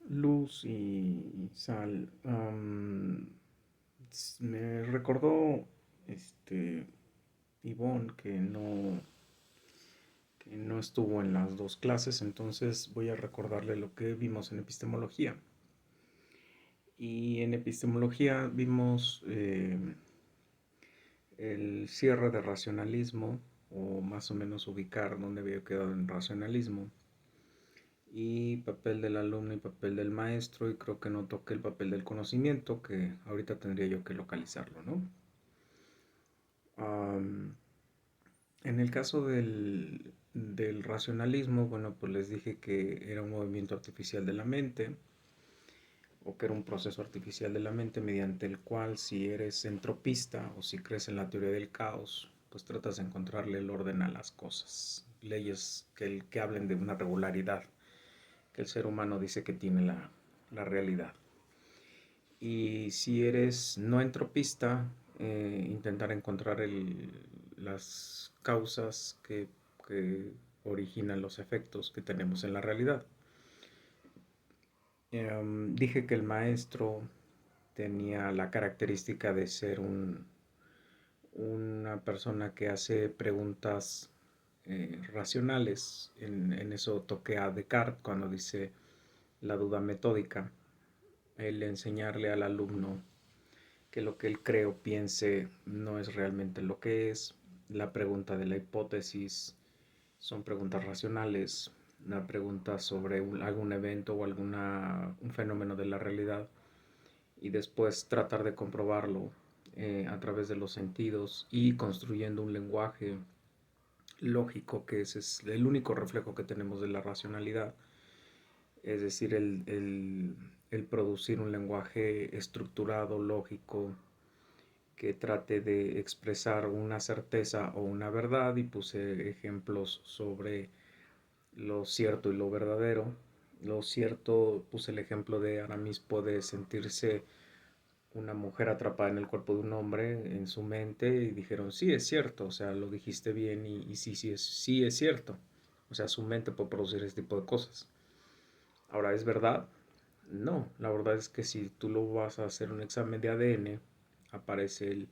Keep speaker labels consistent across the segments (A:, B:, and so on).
A: Luz y sal. Me recordó Ivonne que no estuvo en las dos clases, entonces voy a recordarle lo que vimos en epistemología. Y en epistemología vimos el cierre de racionalismo, o más o menos ubicar dónde había quedado en racionalismo, y papel del alumno y papel del maestro, y creo que no toqué el papel del conocimiento, que ahorita tendría yo que localizarlo, ¿no? Am, en el caso del racionalismo, bueno, pues les dije que era un movimiento artificial de la mente, o que era un proceso artificial de la mente mediante el cual, si eres entropista o si crees en la teoría del caos, pues tratas de encontrarle el orden a las cosas, leyes que hablen de una regularidad que el ser humano dice que tiene la realidad. Y si eres no entropista, intentar encontrar las causas que originan los efectos que tenemos en la realidad. Dije que el maestro tenía la característica de ser una persona que hace preguntas racionales. En eso toqué a Descartes cuando dice la duda metódica, el enseñarle al alumno que lo que él cree o piense no es realmente lo que es. La pregunta de la hipótesis son preguntas racionales. Una pregunta sobre algún evento o un fenómeno de la realidad, y después tratar de comprobarlo a través de los sentidos y construyendo un lenguaje lógico, que ese es el único reflejo que tenemos de la racionalidad, es decir, el producir un lenguaje estructurado, lógico, que trate de expresar una certeza o una verdad, y puse ejemplos sobre lo cierto y lo verdadero. Lo cierto, puse el ejemplo de Aramis puede sentirse una mujer atrapada en el cuerpo de un hombre en su mente, y dijeron, sí, es cierto, o sea, lo dijiste bien, y sí, sí es cierto. O sea, su mente puede producir ese tipo de cosas. Ahora, ¿es verdad? No, la verdad es que si tú lo vas a hacer un examen de ADN, aparece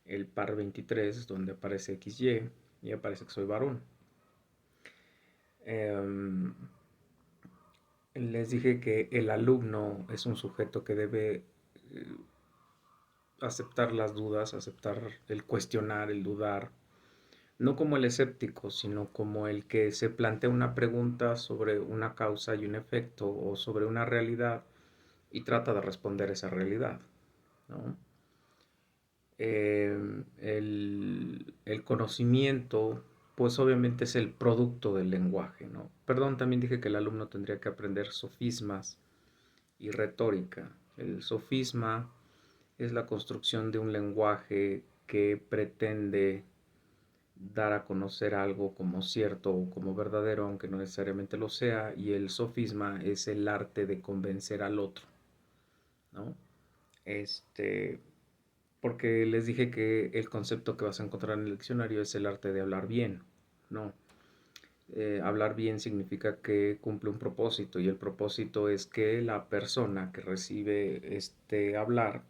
A: el par 23 donde aparece XY, y aparece que soy varón. Em, Les dije que el alumno es un sujeto que debe aceptar las dudas, aceptar el cuestionar, el dudar, no como el escéptico, sino como el que se plantea una pregunta sobre una causa y un efecto, o sobre una realidad, y trata de responder esa realidad, ¿no? El conocimiento, pues obviamente es el producto del lenguaje, ¿no? Perdón, también dije que el alumno tendría que aprender sofismas y retórica. El sofisma es la construcción de un lenguaje que pretende dar a conocer algo como cierto o como verdadero, aunque no necesariamente lo sea, y el sofisma es el arte de convencer al otro, ¿no? Este, Porque les dije que el concepto que vas a encontrar en el diccionario es el arte de hablar bien, ¿no? Hablar bien significa que cumple un propósito, y el propósito es que la persona que recibe este hablar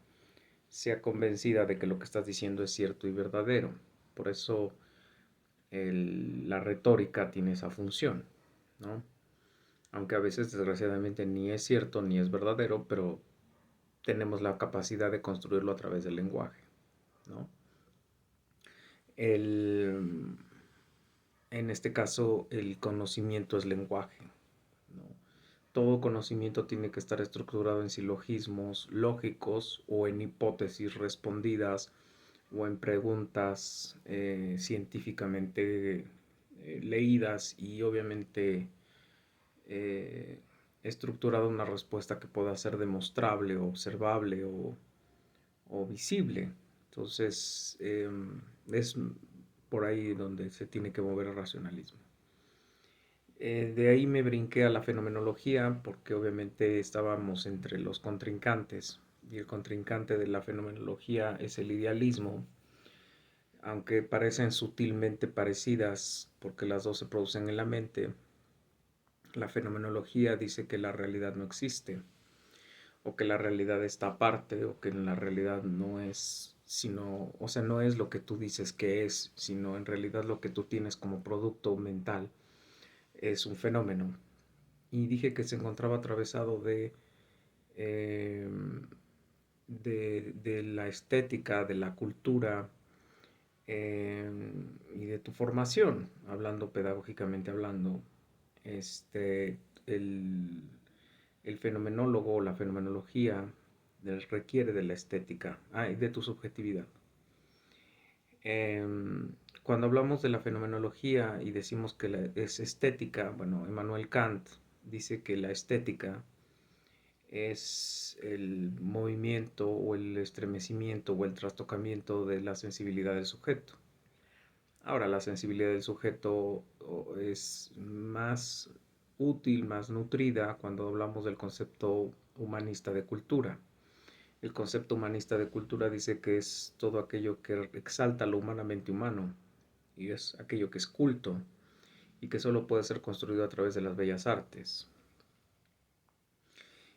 A: sea convencida de que lo que estás diciendo es cierto y verdadero. Por eso la retórica tiene esa función, ¿no? Aunque a veces desgraciadamente ni es cierto ni es verdadero, pero tenemos la capacidad de construirlo a través del lenguaje, ¿no? El, en este caso, el conocimiento es lenguaje, ¿no? Todo conocimiento tiene que estar estructurado en silogismos lógicos, o en hipótesis respondidas, o en preguntas científicamente leídas, y obviamente eh, estructurado una respuesta que pueda ser demostrable, o observable, o visible. Entonces, es por ahí donde se tiene que mover el racionalismo. De ahí me brinqué a la fenomenología, porque obviamente estábamos entre los contrincantes, y el contrincante de la fenomenología es el idealismo, aunque parecen sutilmente parecidas porque las dos se producen en la mente. La fenomenología dice que la realidad no existe, o que la realidad está aparte, o que la realidad no es sino, o sea, no es lo que tú dices que es, sino en realidad lo que tú tienes como producto mental es un fenómeno. Y dije que se encontraba atravesado eh, de la estética, de la cultura eh, y de tu formación, hablando pedagógicamente hablando. Este, el, el fenomenólogo o la fenomenología requiere de la estética y de tu subjetividad. Cuando hablamos de la fenomenología y decimos que es estética, bueno, Immanuel Kant dice que la estética es el movimiento o el estremecimiento o el trastocamiento de la sensibilidad del sujeto. Ahora, la sensibilidad del sujeto es más útil, más nutrida cuando hablamos del concepto humanista de cultura. El concepto humanista de cultura dice que es todo aquello que exalta lo humanamente humano y es aquello que es culto y que solo puede ser construido a través de las bellas artes.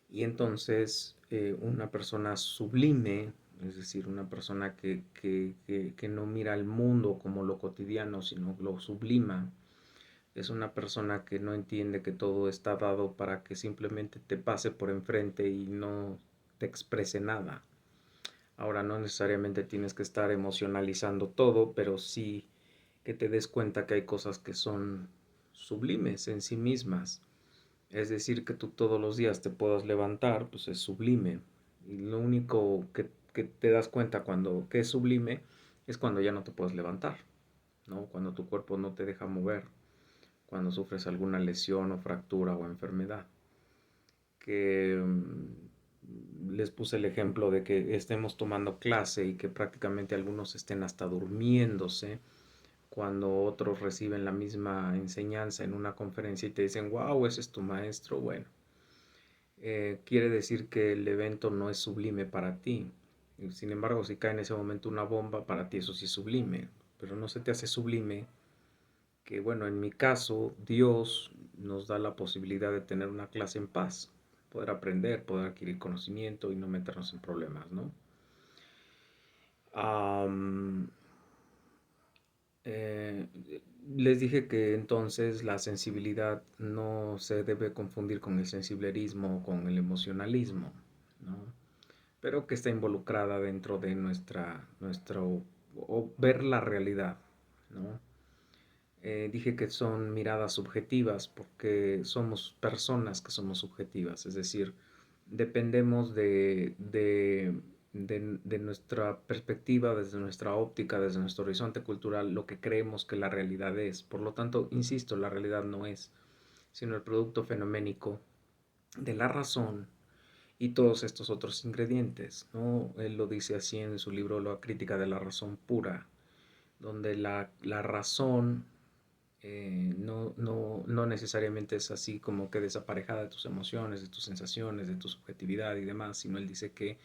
A: Y entonces una persona sublime, es decir, una persona que no mira al mundo como lo cotidiano, sino lo sublima, es una persona que no entiende que todo está dado para que simplemente te pase por enfrente y no te exprese nada. Ahora no necesariamente tienes que estar emocionalizando todo, pero sí que te des cuenta que hay cosas que son sublimes en sí mismas. Es decir, que tú todos los días te puedas levantar, pues es sublime. Y lo único que te das cuenta cuando que es sublime es cuando ya no te puedes levantar, ¿no? Cuando tu cuerpo no te deja mover, cuando sufres alguna lesión o fractura o enfermedad. Que les puse el ejemplo de que estemos tomando clase y que prácticamente algunos estén hasta durmiéndose cuando otros reciben la misma enseñanza en una conferencia y te dicen, wow, ese es tu maestro. Bueno, quiere decir que el evento no es sublime para ti. Sin embargo, si cae en ese momento una bomba, para ti eso sí es sublime, pero no se te hace sublime que, bueno, en mi caso, Dios nos da la posibilidad de tener una clase en paz, poder aprender, poder adquirir conocimiento y no meternos en problemas, ¿no? Am, eh, Les dije que entonces la sensibilidad no se debe confundir con el sensiblerismo o con el emocionalismo, ¿no? Pero que está involucrada dentro de nuestro o ver la realidad, ¿no? Dije que son miradas subjetivas porque somos personas que somos subjetivas, es decir, dependemos de nuestra perspectiva, desde nuestra óptica, desde nuestro horizonte cultural, lo que creemos que la realidad es. Por lo tanto, insisto, la realidad no es, sino el producto fenoménico de la razón y todos estos otros ingredientes, ¿no? Él lo dice así en su libro La crítica de la razón pura, donde la razón no necesariamente es así como que desaparejada de tus emociones, de tus sensaciones, de tu subjetividad y demás, sino él dice que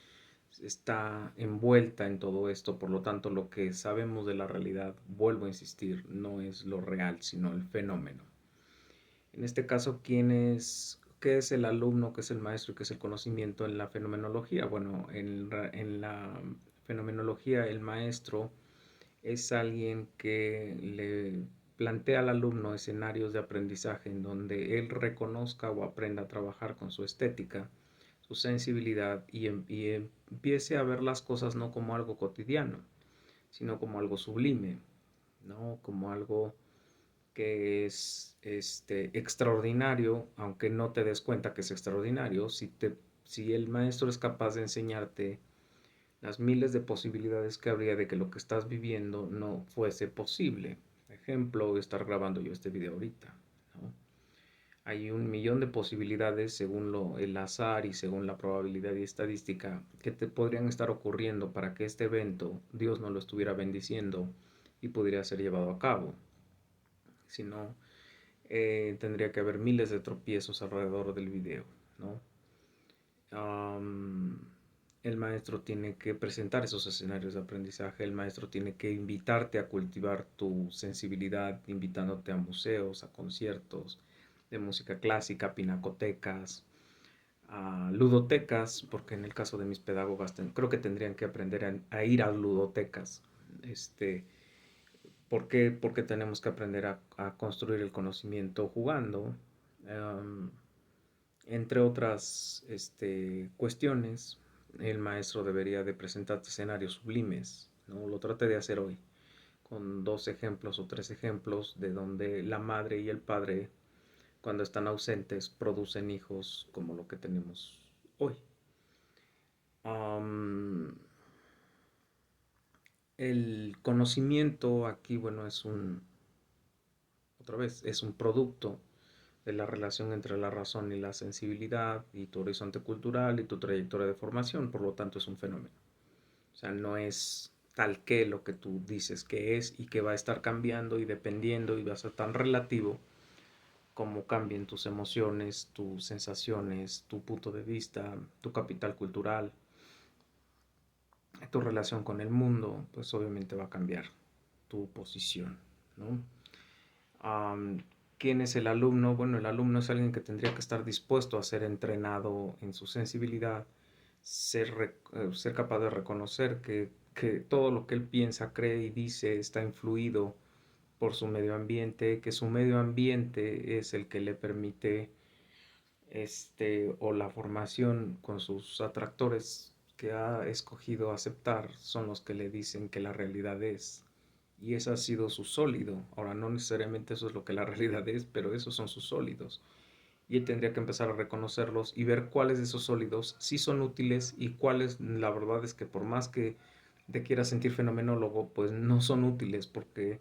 A: está envuelta en todo esto, por lo tanto lo que sabemos de la realidad, vuelvo a insistir, no es lo real, sino el fenómeno. En este caso, ¿qué es el alumno, qué es el maestro y qué es el conocimiento en la fenomenología? Bueno, en la fenomenología el maestro es alguien que le plantea al alumno escenarios de aprendizaje en donde él reconozca o aprenda a trabajar con su estética, su sensibilidad y empiece a ver las cosas no como algo cotidiano, sino como algo sublime, ¿no? Como algo que es extraordinario, aunque no te des cuenta que es extraordinario, si el maestro es capaz de enseñarte las miles de posibilidades que habría de que lo que estás viviendo no fuese posible. Ejemplo, estar grabando yo este video ahorita, ¿no? Hay un millón de posibilidades según el azar y según la probabilidad y estadística que te podrían estar ocurriendo para que este evento Dios no lo estuviera bendiciendo y pudiera ser llevado a cabo. Si no, tendría que haber miles de tropiezos alrededor del video, ¿no? Um, el maestro tiene que presentar esos escenarios de aprendizaje, el maestro tiene que invitarte a cultivar tu sensibilidad, invitándote a museos, a conciertos, de música clásica, pinacotecas, ludotecas, porque en el caso de mis pedagogas creo que tendrían que aprender a ir a ludotecas. Este, ¿Por qué? Porque tenemos que aprender a construir el conocimiento jugando, um, entre otras cuestiones. El maestro debería de presentar escenarios sublimes, ¿no? Lo traté de hacer hoy con 2 ejemplos o 3 ejemplos de donde la madre y el padre, cuando están ausentes, producen hijos como lo que tenemos hoy. Um, el conocimiento aquí, bueno, otra vez, es un producto de la relación entre la razón y la sensibilidad y tu horizonte cultural y tu trayectoria de formación, por lo tanto es un fenómeno. O sea, no es tal que lo que tú dices que es y que va a estar cambiando y dependiendo y va a ser tan relativo como cambien tus emociones, tus sensaciones, tu punto de vista, tu capital cultural, tu relación con el mundo, pues obviamente va a cambiar tu posición, ¿no? Um, ¿Quién es el alumno? Bueno, el alumno es alguien que tendría que estar dispuesto a ser entrenado en su sensibilidad, ser capaz de reconocer que todo lo que él piensa, cree y dice está influido por su medio ambiente, que su medio ambiente es el que le permite o la formación con sus atractores que ha escogido aceptar son los que le dicen que la realidad es. Y ese ha sido su sólido. Ahora, no necesariamente eso es lo que la realidad es, pero esos son sus sólidos. Y él tendría que empezar a reconocerlos y ver cuáles de esos sólidos sí son útiles y cuáles, la verdad es que por más que te quieras sentir fenomenólogo, pues no son útiles porque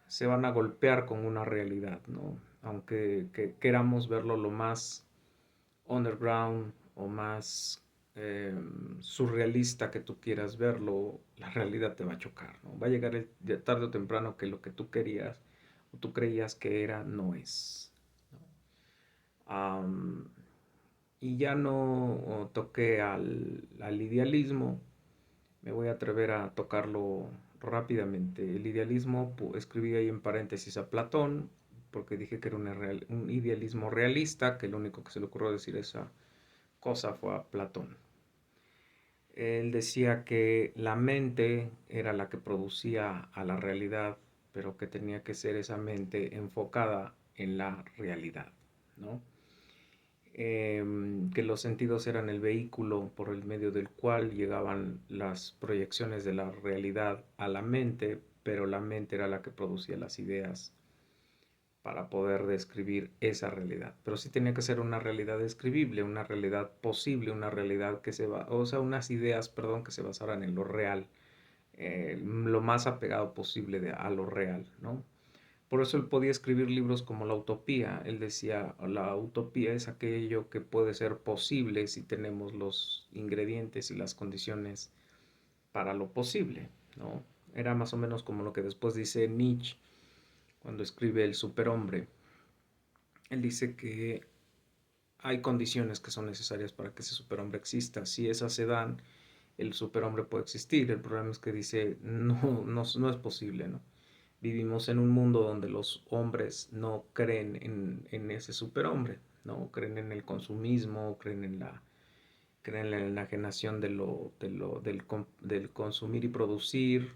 A: se van a golpear con una realidad, ¿no? Aunque queramos verlo lo más underground o más surrealista que tú quieras verlo, la realidad te va a chocar, ¿no? Va a llegar tarde o temprano que lo que tú querías o tú creías que era, no es. ¿No? Y ya no toqué al idealismo, me voy a atrever a tocarlo rápidamente. El idealismo, escribí ahí en paréntesis a Platón, porque dije que era un idealismo realista, que lo único que se le ocurrió decir esa cosa fue a Platón. Él decía que la mente era la que producía a la realidad, pero que tenía que ser esa mente enfocada en la realidad, ¿no? Que los sentidos eran el vehículo por el medio del cual llegaban las proyecciones de la realidad a la mente, pero la mente era la que producía las ideas para poder describir esa realidad. Pero sí tenía que ser una realidad describible, una realidad posible, una realidad que o sea, unas ideas, perdón, que se basaran en lo real, lo más apegado posible a lo real, ¿no? Por eso él podía escribir libros como La Utopía. Él decía, la utopía es aquello que puede ser posible si tenemos los ingredientes y las condiciones para lo posible, ¿no? Era más o menos como lo que después dice Nietzsche cuando escribe El superhombre. Él dice que hay condiciones que son necesarias para que ese superhombre exista. Si esas se dan, el superhombre puede existir. El problema es que dice, no es posible, ¿no? Vivimos en un mundo donde los hombres no creen en ese superhombre, ¿no? Creen en el consumismo, creen en la enajenación del consumir y producir,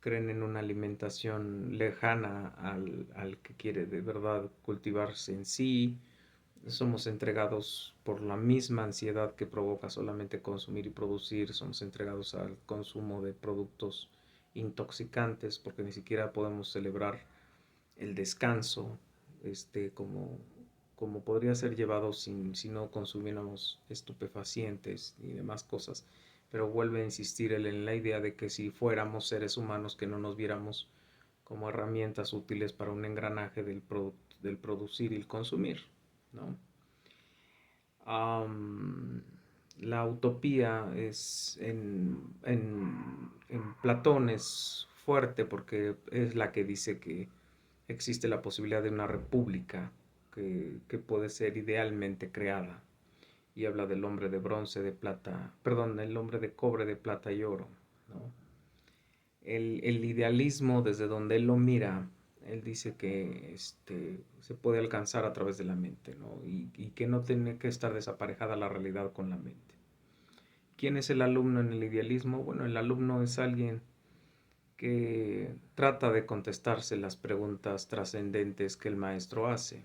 A: creen en una alimentación lejana al que quiere de verdad cultivarse en sí. Somos entregados por la misma ansiedad que provoca solamente consumir y producir, somos entregados al consumo de productos intoxicantes porque ni siquiera podemos celebrar el descanso como podría ser llevado si no consumiéramos estupefacientes y demás cosas. Pero vuelve a insistir él en la idea de que si fuéramos seres humanos que no nos viéramos como herramientas útiles para un engranaje del producir y el consumir, ¿no? Um, la utopía en Platón es fuerte porque es la que dice que existe la posibilidad de una república que puede ser idealmente creada y habla del hombre de bronce, de plata, perdón, el hombre de cobre, de plata y oro, ¿no? El idealismo desde donde él lo mira él dice que se puede alcanzar a través de la mente, ¿no? Y que no tiene que estar desaparejada la realidad con la mente. ¿Quién es el alumno en el idealismo? Bueno, el alumno es alguien que trata de contestarse las preguntas trascendentes que el maestro hace.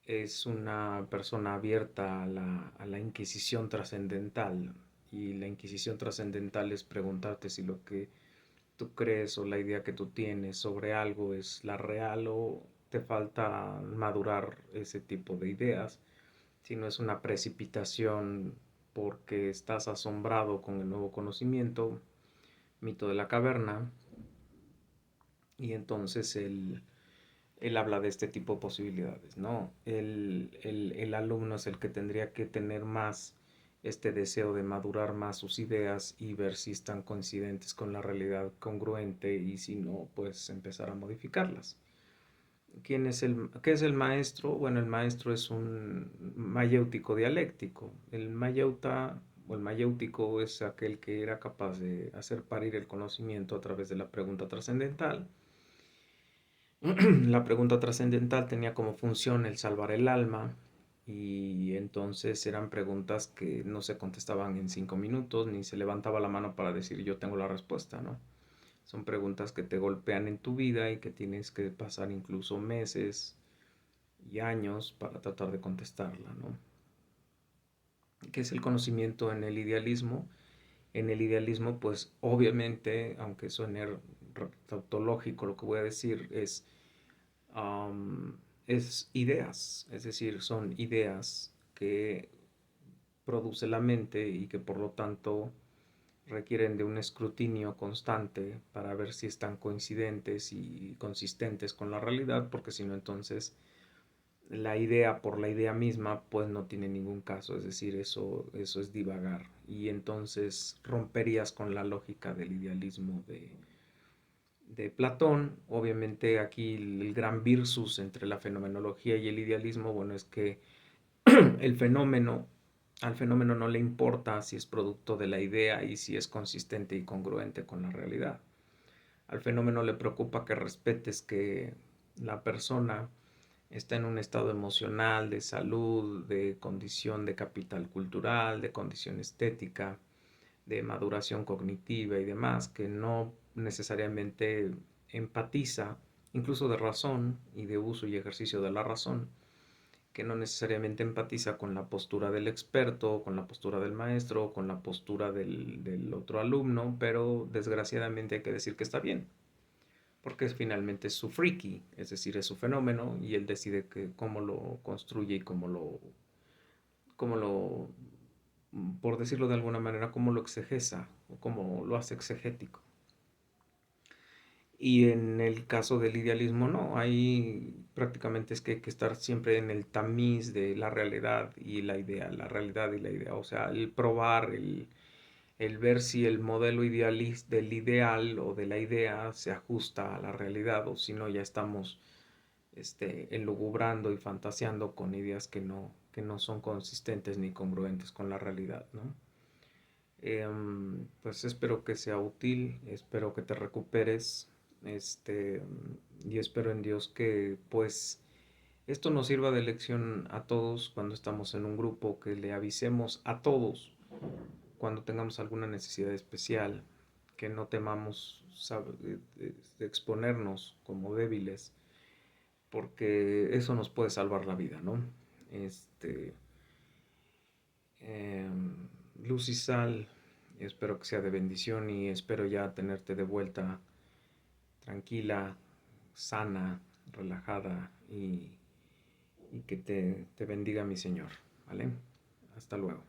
A: Es una persona abierta a la inquisición trascendental. Y la inquisición trascendental es preguntarte si lo que tú crees o la idea que tú tienes sobre algo es la real o te falta madurar ese tipo de ideas, si no es una precipitación porque estás asombrado con el nuevo conocimiento, mito de la caverna, y entonces él habla de este tipo de posibilidades, ¿no? El alumno es el que tendría que tener más este deseo de madurar más sus ideas y ver si están coincidentes con la realidad congruente y si no, pues empezar a modificarlas. ¿Qué es el maestro? Bueno, el maestro es un mayéutico dialéctico. El mayeuta o el mayéutico es aquel que era capaz de hacer parir el conocimiento a través de la pregunta trascendental. La pregunta trascendental tenía como función el salvar el alma y entonces eran preguntas que no se contestaban en 5 minutos ni se levantaba la mano para decir yo tengo la respuesta, ¿no? Son preguntas que te golpean en tu vida y que tienes que pasar incluso meses y años para tratar de contestarla, ¿no? ¿Qué es el conocimiento en el idealismo? En el idealismo, pues obviamente, aunque suene tautológico lo que voy a decir, es ideas, es decir, son ideas que produce la mente y que por lo tanto requieren de un escrutinio constante para ver si están coincidentes y consistentes con la realidad, porque si no entonces la idea por la idea misma pues no tiene ningún caso, es decir, eso es divagar y entonces romperías con la lógica del idealismo de Platón. Obviamente aquí el gran versus entre la fenomenología y el idealismo, bueno, es que el fenómeno, al fenómeno no le importa si es producto de la idea y si es consistente y congruente con la realidad. Al fenómeno le preocupa que respetes que la persona está en un estado emocional, de salud, de condición de capital cultural, de condición estética, de maduración cognitiva y demás, que no necesariamente empatiza, incluso de razón y de uso y ejercicio de la razón, que no necesariamente empatiza con la postura del experto, con la postura del maestro, con la postura del otro alumno, pero desgraciadamente hay que decir que está bien, porque finalmente es su freaky, es decir, es su fenómeno y él decide cómo lo construye y cómo lo, por decirlo de alguna manera, cómo lo exegesa o cómo lo hace exegético. Y en el caso del idealismo, no, ahí prácticamente es que hay que estar siempre en el tamiz de la realidad y la idea, la realidad y la idea, o sea, el probar, el ver si el modelo del ideal o de la idea se ajusta a la realidad o si no ya estamos enlugubrando y fantaseando con ideas que no son consistentes ni congruentes con la realidad, ¿no? Pues espero que sea útil, espero que te recuperes, este, y espero en Dios que pues esto nos sirva de lección a todos cuando estamos en un grupo, que le avisemos a todos cuando tengamos alguna necesidad especial, que no temamos exponernos como débiles, porque eso nos puede salvar la vida, ¿no? Este, eh, Luz y sal, espero que sea de bendición y espero ya tenerte de vuelta tranquila, sana, relajada y que te bendiga mi Señor, ¿vale? Hasta luego.